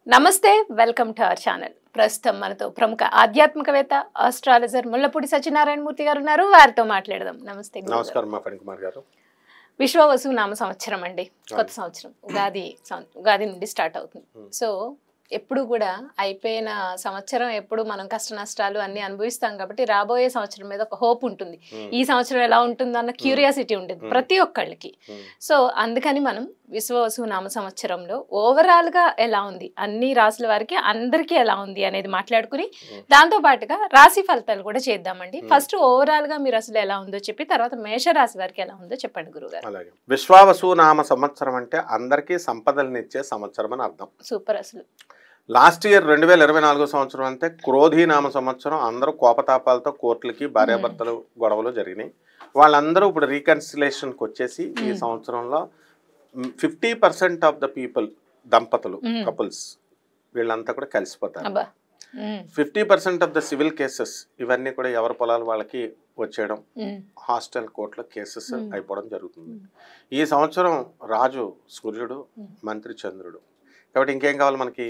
నమస్తే welcome to our channel. ప్రస్తుతం మనతో ప్రముఖ ఆధ్యాత్మికవేత్త ఆస్ట్రాలజర్ ముల్లపూడి సత్యనారాయణ మూర్తి గారు ఉన్నారు. వారితో మాట్లాడదాం. నమస్తే. నమస్కారం మా ఫణి కుమార్ గారు. విశ్వవసు నామ సంవత్సరం అండి, కొత్త సంవత్సరం ఉగాది నుండి స్టార్ట్ అవుతుంది. సో ఎప్పుడు కూడా అయిపోయిన సంవత్సరం ఎప్పుడు మనం కష్ట నష్టాలు అన్ని అనుభవిస్తాం కాబట్టి రాబోయే సంవత్సరం మీద ఒక హోప్ ఉంటుంది. ఈ సంవత్సరం ఎలా ఉంటుందో అన్న క్యూరియాసిటీ ఉంటుంది ప్రతి ఒక్కళ్ళకి. సో అందుకని మనం విశ్వవసు నామ సంవత్సరంలో ఓవరాల్ గా ఎలా ఉంది, అన్ని రాసుల వారికి అందరికీ ఎలా ఉంది అనేది మాట్లాడుకుని దాంతో పాటుగా రాశి ఫలితాలు కూడా చేద్దామండి. ఫస్ట్ ఓవరాల్ గా మీరు అసలు ఎలా ఉందో చెప్పి తర్వాత మేషరాశి వారికి ఎలా ఉందో చెప్పండి గురుగారు. అలాగే విశ్వవసు నామ సంవత్సరం అంటే అందరికీ సంపదలనిచ్చే సంవత్సరం అని అర్థం. సూపర్. అసలు లాస్ట్ ఇయర్ 2024 సంవత్సరం అంటే క్రోధి నామ సంవత్సరం. అందరూ కోపతాపాలతో కోర్టులకి భార్యాభర్తలు గొడవలు జరిగినాయి. వాళ్ళందరూ ఇప్పుడు రీకన్సిలేషన్కి వచ్చేసి ఈ సంవత్సరంలో 50% ఆఫ్ ద పీపుల్, దంపతులు, కపుల్స్ వీళ్ళంతా కూడా కలిసిపోతారు. 50% ఆఫ్ ద సివిల్ కేసెస్ ఇవన్నీ కూడా ఎవరి పొలాలు వాళ్ళకి వచ్చేయడం, హాస్టల్ కోర్టులో కేసెస్ అయిపోవడం జరుగుతుంది. ఈ సంవత్సరం రాజు సూర్యుడు, మంత్రి చంద్రుడు. కాబట్టి ఇంకేం కావాలి మనకి?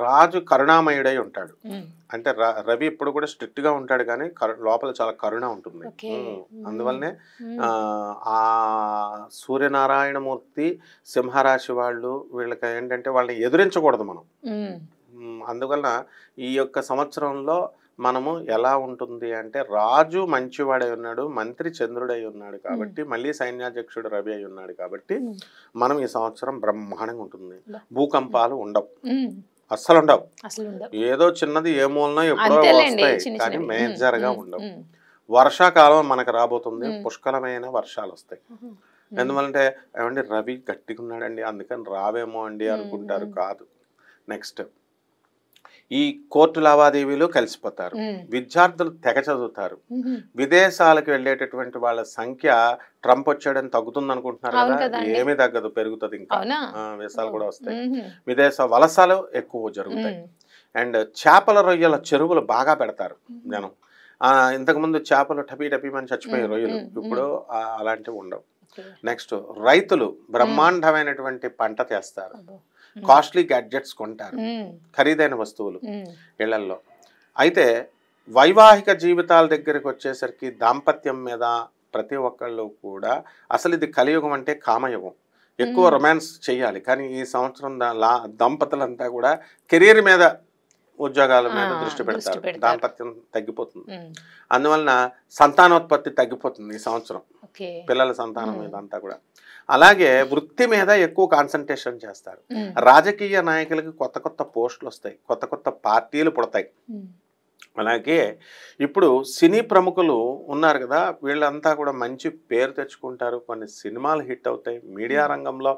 రాజు కరుణామయుడై ఉంటాడు. అంటే రవి ఇప్పుడు కూడా స్ట్రిక్ట్ గా ఉంటాడు కానీ లోపల చాలా కరుణ ఉంటుంది. అందువల్లనే ఆ సూర్యనారాయణమూర్తి సింహరాశి వాళ్ళు, వీళ్ళకి ఏంటంటే వాళ్ళని ఎదురించకూడదు మనం. అందువలన ఈ యొక్క సంవత్సరంలో మనము ఎలా ఉంటుంది అంటే రాజు మంచివాడై ఉన్నాడు, మంత్రి చంద్రుడై ఉన్నాడు కాబట్టి, మళ్ళీ సైన్యాధ్యక్షుడు రవి అయి ఉన్నాడు కాబట్టి మనం ఈ సంవత్సరం బ్రహ్మాండంగా ఉంటుంది. భూకంపాలు ఉండవు, అస్సలు ఉండవు. ఏదో చిన్నది ఏ మూలనో ఎప్పుడో వస్తాయి కానీ మేజర్ గా ఉండవు. వర్షాకాలం మనకు రాబోతుంది, పుష్కలమైన వర్షాలు వస్తాయి. ఎందువల్లంటే ఏమండి రవి గట్టిగా ఉన్నాడండి అందుకని రావేమో అండి అనుకుంటారు, కాదు. నెక్స్ట్ ఈ కోర్టు లావాదేవీలు కలిసిపోతారు. విద్యార్థులు తెగ చదువుతారు. విదేశాలకు వెళ్ళేటటువంటి వాళ్ళ సంఖ్య ట్రంప్ వచ్చాడని తగ్గుతుంది అనుకుంటున్నారు కదా, ఏమీ తగ్గదు, పెరుగుతుంది. ఇంకా వీసాలు కూడా వస్తాయి. విదేశ వలసలు ఎక్కువ జరుగుతాయి. అండ్ చేపల రొయ్యల చెరువులు బాగా పెడతారు జనం. ఇంతకుముందు చేపలు టపీ టపీమని చచ్చిపోయే రొయ్యలు, ఇప్పుడు అలాంటివి ఉండవు. నెక్స్ట్ రైతులు బ్రహ్మాండమైనటువంటి పంట చేస్తారు, కాస్ట్లీ గ్యాడ్జెట్స్ కొంటారు, ఖరీదైన వస్తువులు ఇళ్లల్లో. అయితే వైవాహిక జీవితాల దగ్గరికి వచ్చేసరికి దాంపత్యం మీద ప్రతి ఒక్కళ్ళు కూడా అసలు ఇది కలియుగం అంటే కామయుగం. ఎక్కువ రొమాన్స్ చేయాలి కానీ ఈ సంవత్సరం దంపతులంతా కూడా కెరీర్ మీద, ఉద్యోగాల మీద దృష్టి పెడతారు. దాంపత్యం తగ్గిపోతుంది. అందువలన సంతానోత్పత్తి తగ్గిపోతుంది ఈ సంవత్సరం, పిల్లల సంతానం మీద అంతా కూడా. అలాగే వృత్తి మీద ఎక్కువ కాన్సన్ట్రేషన్ చేస్తారు. రాజకీయ నాయకులకి కొత్త కొత్త పోస్టులు వస్తాయి, కొత్త కొత్త పార్టీలు పుడతాయి. అలాగే ఇప్పుడు సినీ ప్రముఖులు ఉన్నారు కదా, వీళ్ళంతా కూడా మంచి పేరు తెచ్చుకుంటారు. కొన్ని సినిమాలు హిట్ అవుతాయి, మీడియా రంగంలో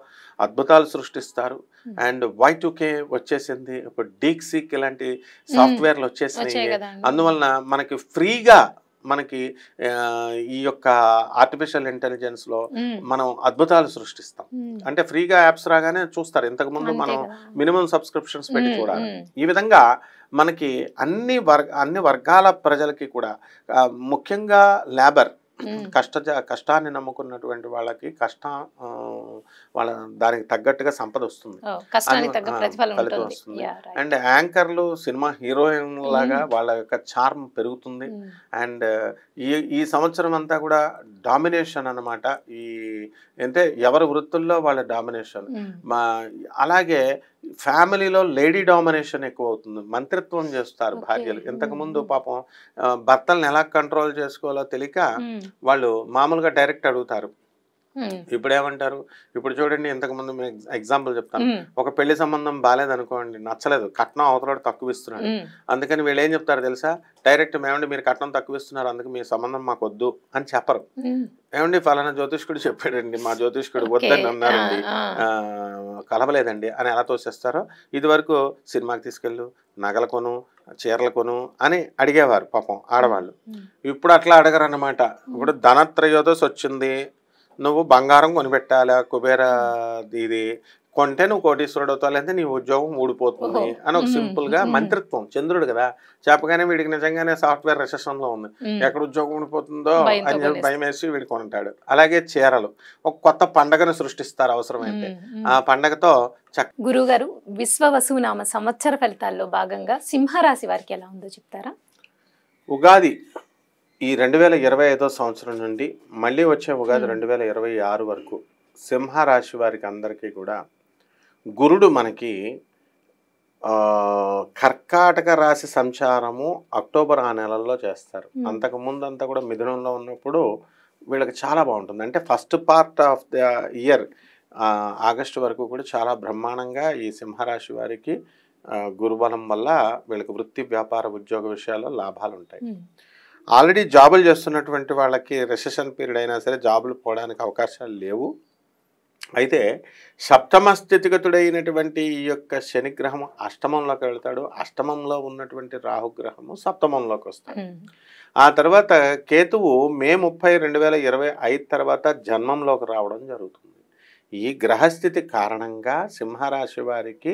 అద్భుతాలు సృష్టిస్తారు. అండ్ Y2K వచ్చేసింది, ఇప్పుడు డీక్సీక్ ఇలాంటి సాఫ్ట్వేర్లు వచ్చేసినాయి. అందువలన మనకి ఫ్రీగా మనకి ఈ యొక్క ఆర్టిఫిషియల్ ఇంటెలిజెన్స్ లో మనం అద్భుతాలు సృష్టిస్తాం. అంటే ఫ్రీగా యాప్స్ రాగానే చూస్తారు. ఇంతకుముందు మనం మినిమం సబ్స్క్రిప్షన్స్ పెట్టి చూడాలి. ఈ విధంగా మనకి అన్ని వర్గాల ప్రజలకి కూడా, ముఖ్యంగా లేబర్, కష్టాన్ని నమ్ముకున్నటువంటి వాళ్ళకి వాళ్ళ దానికి తగ్గట్టుగా సంపద వస్తుంది, ఫలితం వస్తుంది. అండ్ యాంకర్లు, సినిమా హీరోయిన్ లాగా వాళ్ళ యొక్క చార్మ్ పెరుగుతుంది. అండ్ ఈ సంవత్సరం అంతా కూడా డామినేషన్ అన్నమాట. అంటే ఎవరి వృత్తుల్లో వాళ్ళ డామినేషన్. అలాగే ఫ్యామిలీలో లేడీ డామినేషన్ ఎక్కువ అవుతుంది. మంత్రిత్వం చేస్తారు భార్యలు. ఇంతకుముందు పాపం భర్తలను ఎలా కంట్రోల్ చేసుకోవాలో తెలియక వాళ్ళు మామూలుగా డైరెక్ట్ అడుగుతారు. ఇప్పుడు ఏమంటారు? ఇప్పుడు చూడండి, ఇంతకుముందు ఎగ్జాంపుల్ చెప్తాను. ఒక పెళ్లి సంబంధం బాగాలేదనుకోండి, నచ్చలేదు, కట్నం అవతల తక్కువ ఇస్తున్నాడు. అందుకని వీళ్ళు ఏం చెప్తారు తెలుసా? డైరెక్ట్ ఏమండి మీరు కట్నం తక్కువ ఇస్తున్నారు, అందుకు మీ సంబంధం మాకు వద్దు అని చెప్పరు. ఏమండి ఫలానా జ్యోతిష్కుడు చెప్పాడండి, మా జ్యోతిష్కుడు వద్దని అన్నారండి, కలవలేదండి అని ఎలా తోసేస్తారో. ఇది వరకు సినిమాకి తీసుకెళ్ళు, నగల కొను, చీరలు కొను అని అడిగేవారు పాపం ఆడవాళ్ళు. ఇప్పుడు అట్లా అడగరు అన్నమాట. ఇప్పుడు ధనత్రయోదశి వచ్చింది, నువ్వు బంగారం కొనిపెట్టాలా, కుబేర ఇది కొంటే నువ్వు కోటీశ్వరుడు అవుతావు, లేదా నీ ఉద్యోగం ఊడిపోతుంది అని ఒక సింపుల్ గా మంత్రిత్వం. చంద్రుడు కదా, చెప్పగానే వీడికి నిజంగానే సాఫ్ట్వేర్ రిసెషన్ లో ఉంది, ఎక్కడ ఉద్యోగం ఊడిపోతుందో అని చెప్పి భయం వేసి వీడు కొంటాడు. అలాగే చీరలు, ఒక కొత్త పండగను సృష్టిస్తారు అవసరమైతే. ఆ పండగతో గురువు గారు, విశ్వవసునామ సంవత్సర ఫలితాల్లో భాగంగా సింహరాశి వారికి ఎలా ఉందో చెప్తారా? ఉగాది ఈ 2025 సంవత్సరం నుండి మళ్ళీ వచ్చే ఉగాది 2026 వరకు సింహరాశి వారికి అందరికీ కూడా గురుడు మనకి కర్కాటక రాశి సంచారము అక్టోబర్ ఆ నెలల్లో చేస్తారు. అంతకు ముందంతా కూడా మిథునంలో ఉన్నప్పుడు వీళ్ళకి చాలా బాగుంటుంది. అంటే first part of the year August వరకు కూడా చాలా బ్రహ్మాండంగా ఈ సింహరాశి వారికి గురుబలం వల్ల వీళ్ళకి వృత్తి, వ్యాపార, ఉద్యోగ విషయాల్లో లాభాలు ఉంటాయి. ఆల్రెడీ జాబులు చేస్తున్నటువంటి వాళ్ళకి రిసెషన్ పీరియడ్ అయినా సరే జాబులు పోవడానికి అవకాశాలు లేవు. అయితే సప్తమ స్థితిగతుడైనటువంటి ఈ యొక్క శనిగ్రహం అష్టమంలోకి వెళ్తాడు. అష్టమంలో ఉన్నటువంటి రాహుగ్రహము సప్తమంలోకి వస్తాడు. ఆ తర్వాత కేతువు మే 30, 2025 తర్వాత జన్మంలోకి రావడం జరుగుతుంది. ఈ గ్రహస్థితి కారణంగా సింహరాశి వారికి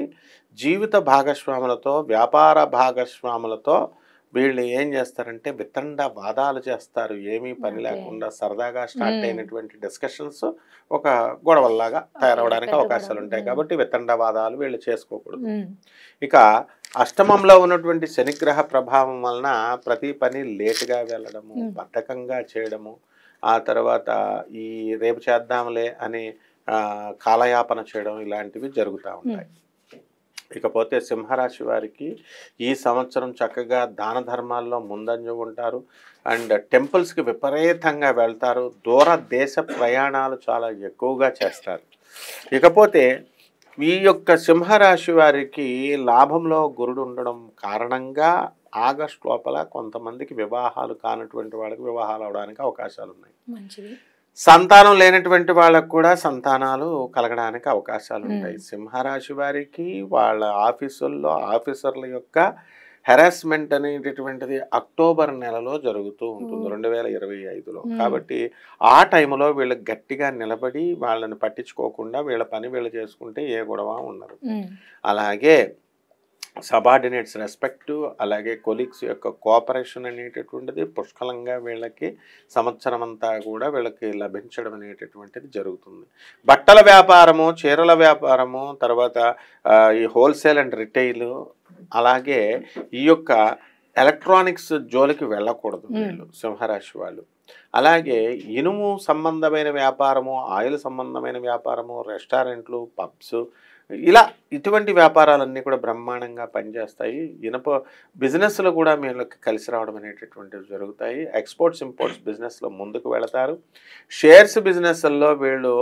జీవిత భాగస్వాములతో, వ్యాపార భాగస్వాములతో వీళ్ళు ఏం చేస్తారంటే వితండ వాదాలు చేస్తారు. ఏమీ పని లేకుండా సరదాగా స్టార్ట్ అయినటువంటి డిస్కషన్స్ ఒక గొడవల్లాగా తయారవడానికి అవకాశాలు ఉంటాయి. కాబట్టి వితండ వాదాలు వీళ్ళు చేసుకోకూడదు. ఇక అష్టమంలో ఉన్నటువంటి శనిగ్రహ ప్రభావం వలన ప్రతి పని లేటుగా వెళ్ళడము, బద్ధకంగా చేయడము, ఆ తర్వాత ఈ రేపు చేద్దాంలే అని కాలయాపన చేయడం ఇలాంటివి జరుగుతూ ఉంటాయి. ఇకపోతే సింహరాశి వారికి ఈ సంవత్సరం చక్కగా దాన ధర్మాల్లో ముందంజ ఉంటారు. అండ్ టెంపుల్స్కి విపరీతంగా వెళ్తారు. దూర దేశ ప్రయాణాలు చాలా ఎక్కువగా చేస్తారు. ఇకపోతే ఈ యొక్క సింహరాశి వారికి లాభంలో గురుడు ఉండడం కారణంగా ఆగస్టు లోపల కొంతమందికి వివాహాలు కానటువంటి వాళ్ళకి వివాహాలు అవడానికి అవకాశాలు ఉన్నాయి. సంతానం లేనటువంటి వాళ్ళకు కూడా సంతానాలు కలగడానికి అవకాశాలు ఉంటాయి. సింహరాశి వారికి వాళ్ళ ఆఫీసుల్లో ఆఫీసర్ల యొక్క హెరాస్మెంట్ అనేటటువంటిది అక్టోబర్ నెలలో జరుగుతూ ఉంటుంది 2025లో. కాబట్టి ఆ టైంలో వీళ్ళు గట్టిగా నిలబడి వాళ్ళని పట్టించుకోకుండా వీళ్ళ పని వీళ్ళు చేసుకుంటే ఏ గొడవ ఉండరు. అలాగే సబార్డినేట్స్ రెస్పెక్టు, అలాగే కొలీగ్స్ యొక్క కోఆపరేషన్ అనేటటువంటిది పుష్కలంగా వీళ్ళకి సంవత్సరం అంతా కూడా వీళ్ళకి లభించడం అనేటటువంటిది జరుగుతుంది. బట్టల వ్యాపారము, చీరల వ్యాపారము, తర్వాత ఈ హోల్సేల్ అండ్ రిటైల్, అలాగే ఈ యొక్క ఎలక్ట్రానిక్స్ జోలికి వెళ్ళకూడదు వీళ్ళు సింహరాశి వాళ్ళు. అలాగే ఇనుము సంబంధమైన వ్యాపారము, ఆయిల్ సంబంధమైన వ్యాపారము, రెస్టారెంట్లు, పబ్స్, ఇలా ఇటువంటి వ్యాపారాలన్నీ కూడా బ్రహ్మాండంగా పనిచేస్తాయి. ఇనుప బిజినెస్లో కూడా వీళ్ళకి కలిసి రావడం అనేటటువంటివి జరుగుతాయి. ఎక్స్పోర్ట్స్ ఇంపోర్ట్స్ బిజినెస్లో ముందుకు వెళతారు. షేర్స్ బిజినెస్ల్లో వీళ్ళు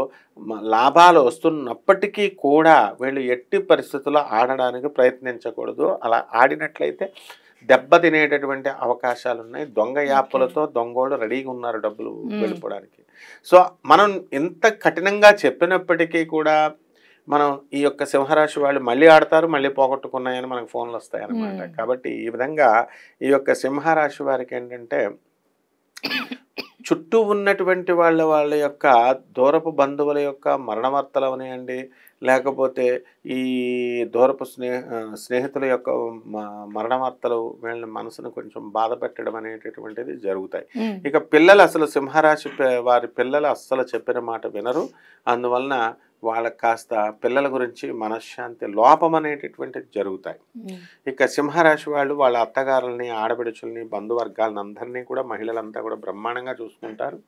లాభాలు వస్తున్నప్పటికీ కూడా వీళ్ళు ఎట్టి పరిస్థితుల్లో ఆడడానికి ప్రయత్నించకూడదు. అలా ఆడినట్లయితే దెబ్బ తినేటటువంటి అవకాశాలు ఉన్నాయి. దొంగ యాప్లతో దొంగోళ్ళు రెడీగా ఉన్నారు డబ్బులు వెళ్ళిపోవడానికి. సో మనం ఎంత కఠినంగా చెప్పినప్పటికీ కూడా మనం ఈ యొక్క సింహరాశి వాళ్ళు మళ్ళీ ఆడతారు, మళ్ళీ పోగొట్టుకున్నాయని మనకు ఫోన్లు వస్తాయి అన్నమాట. కాబట్టి ఈ విధంగా ఈ యొక్క సింహరాశి వారికి ఏంటంటే చుట్టూ ఉన్నటువంటి వాళ్ళ యొక్క దూరపు బంధువుల యొక్క మరణ వార్తలు అవనియండి, లేకపోతే ఈ దూరపు స్నేహితుల యొక్క మరణ వార్తలు వీళ్ళ మనసును కొంచెం బాధ పెట్టడం అనేటటువంటిది జరుగుతాయి. ఇక పిల్లలు, అసలు సింహరాశి వారి పిల్లలు అస్సలు చెప్పిన మాట వినరు. అందువలన వాళ్ళకి కాస్త పిల్లల గురించి మనశ్శాంతి లోపం అనేటటువంటిది జరుగుతాయి. ఇక సింహరాశి వాళ్ళు వాళ్ళ అత్తగారుల్ని, ఆడబిడుచుల్ని, బంధువర్గాలను అందరినీ కూడా మహిళలంతా కూడా బ్రహ్మాండంగా చూసుకుంటారు.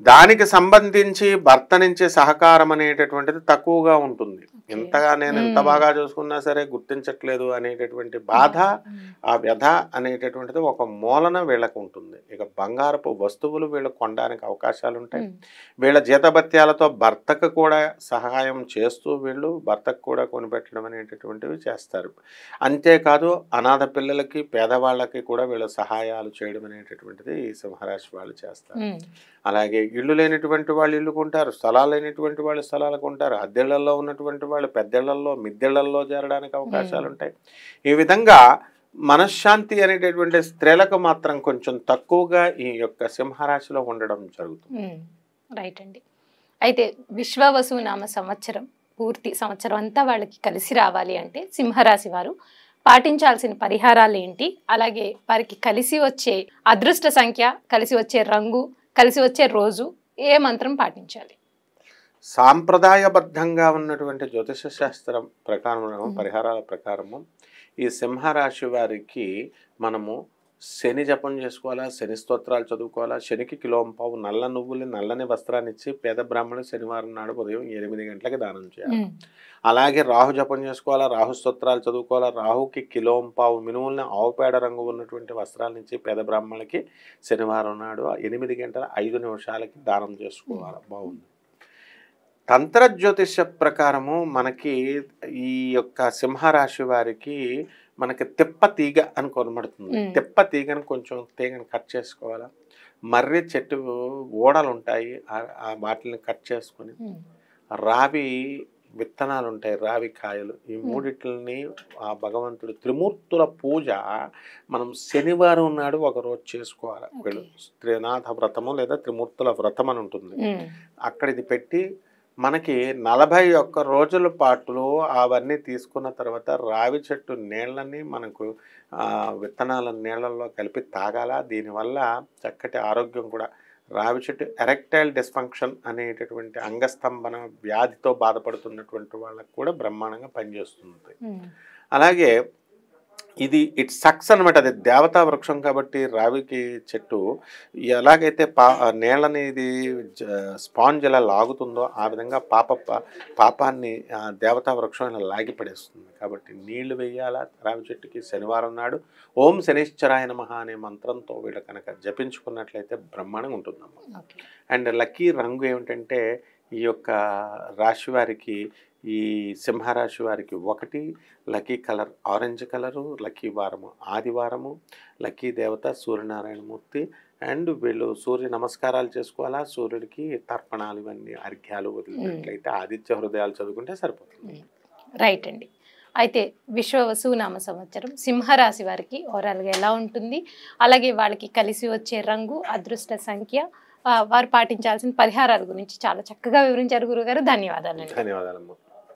దానికి సంబంధించి భర్త నుంచి సహకారం అనేటటువంటిది తక్కువగా ఉంటుంది. ఎంతగా నేను ఎంత బాగా చూసుకున్నా సరే గుర్తించట్లేదు అనేటటువంటి బాధ, ఆ వ్యధ అనేటటువంటిది ఒక మూలన వీళ్ళకు ఉంటుంది. ఇక బంగారపు వస్తువులు వీళ్ళు కొనడానికి అవకాశాలు ఉంటాయి. వీళ్ళ జీతభత్యాలతో భర్తకు కూడా సహాయం చేస్తూ వీళ్ళు భర్తకు కూడా కొనిపెట్టడం అనేటటువంటివి చేస్తారు. అంతేకాదు అనాథ పిల్లలకి, పేదవాళ్ళకి కూడా వీళ్ళు సహాయాలు చేయడం అనేటటువంటిది ఈ సింహరాశి వాళ్ళు చేస్తారు. అలాగే ఇళ్ళు లేనటువంటి వాళ్ళు ఇల్లు కొంటారు, స్థలాలు లేనటువంటి వాళ్ళు స్థలాలు కొంటారు, అద్దెళ్లలో ఉన్నటువంటి వాళ్ళు పెద్దళ్లలో, మిద్దెళ్లలో చేరడానికి అవకాశాలు ఉంటాయి. ఈ విధంగా మనశ్శాంతి అనేటటువంటి స్త్రీలకు మాత్రం కొంచెం తక్కువగా ఈ యొక్క సింహరాశిలో ఉండడం జరుగుతుంది. రైట్ అండి. అయితే విశ్వవసునామ సంవత్సరం పూర్తి సంవత్సరం అంతా వాళ్ళకి కలిసి రావాలి అంటే సింహరాశి వారు పాటించాల్సిన పరిహారాలు ఏంటి, అలాగే వారికి కలిసి వచ్చే అదృష్ట సంఖ్య, కలిసి వచ్చే రంగు, కలిసి వచ్చే రోజు ఏ మంత్రం పాటించాలి? సాంప్రదాయబద్ధంగా ఉన్నటువంటి జ్యోతిష శాస్త్రం ప్రకారం పరిహారాల ప్రకారము ఈ సింహరాశి వారికి మనము శని జపం చేసుకోవాలా, శని స్తోత్రాలు చదువుకోవాలా, శనికి కిలోంపావు నల్ల నువ్వులు నల్లని వస్త్రాన్ని ఇచ్చి పేద బ్రాహ్మణులు శనివారం నాడు ఉదయం 8 గంటలకి దానం చేయాలి. అలాగే రాహు జపం చేసుకోవాలా, రాహు స్తోత్రాలు చదువుకోవాలా, రాహుకి కిలోంపావు మినుములని ఆవుపేడ రంగు ఉన్నటువంటి వస్త్రాలను ఇచ్చి పేద బ్రాహ్మణులకి శనివారం నాడు 8:05 దానం చేసుకోవాలి. బాగుంది. తంత్ర జ్యోతిష ప్రకారము మనకి ఈ యొక్క సింహరాశి వారికి మనకి తిప్ప తీగ అని కొనబడుతుంది. తిప్ప తీగను కొంచెం తీగను కట్ చేసుకోవాలా, మర్రి చెట్టు ఓడలు ఉంటాయి వాటిని కట్ చేసుకొని, రావి విత్తనాలు ఉంటాయి, రావి కాయలు, ఈ మూడిట్లని ఆ భగవంతుడు త్రిమూర్తుల పూజ మనం శనివారం నాడు ఒకరోజు చేసుకోవాలి. వీళ్ళు త్రినాథ వ్రతము లేదా త్రిమూర్తుల వ్రతం అని ఉంటుంది. అక్కడ ఇది పెట్టి మనకి 41 రోజుల పాటు అవన్నీ తీసుకున్న తర్వాత రావి చెట్టు నీళ్ళని మనకు విత్తనాల నీళ్ళల్లో కలిపి తాగాల. దీనివల్ల చక్కటి ఆరోగ్యం కూడా, రావి చెట్టు ఎరెక్టైల్ డిస్ఫంక్షన్ అనేటటువంటి అంగస్తంభన వ్యాధితో బాధపడుతున్నటువంటి వాళ్ళకు కూడా బ్రహ్మాండంగా పనిచేస్తుంది. అలాగే ఇది ఇట్ సక్స్ అనమాట, అది దేవతా వృక్షం కాబట్టి రావికి చెట్టు ఎలాగైతే నీళ్ళని ఇది స్పాంజ్ ఎలా లాగుతుందో ఆ విధంగా పాపాన్ని దేవతా వృక్షం ఇలా లాగి పడేస్తుంది. కాబట్టి నీళ్లు వేయాలా రావి చెట్టుకి శనివారం నాడు. ఓం శనిశ్చరాయ నమః అనే మంత్రంతో వీళ్ళు కనుక జపించుకున్నట్లయితే బ్రహ్మాండంగా ఉంటుందమ్మా. అండ్ లక్కీ రంగు ఏమిటంటే ఈ యొక్క రాశి వారికి, ఈ సింహరాశి వారికి 1 lucky colour orange colour, lucky వారము ఆదివారము, లక్కీ దేవత సూర్యనారాయణమూర్తి. అండ్ వీళ్ళు సూర్య నమస్కారాలు చేసుకోవాలా, సూర్యుడికి తర్పణాలు ఇవన్నీ అర్ఘ్యాలు వదిలినట్లయితే ఆదిత్య హృదయాలు చదువుకుంటే సరిపోతుంది. రైట్ అండి. అయితే విశ్వవసునామ సంవత్సరం సింహరాశి వారికి ఓవరాల్గా ఎలా ఉంటుంది, అలాగే వాళ్ళకి కలిసి వచ్చే రంగు, అదృష్ట సంఖ్య, వారు పాటించాల్సిన పరిహారాల గురించి చాలా చక్కగా వివరించారు గురుగారు. ధన్యవాదాలండి. ధన్యవాదాలమ్మా.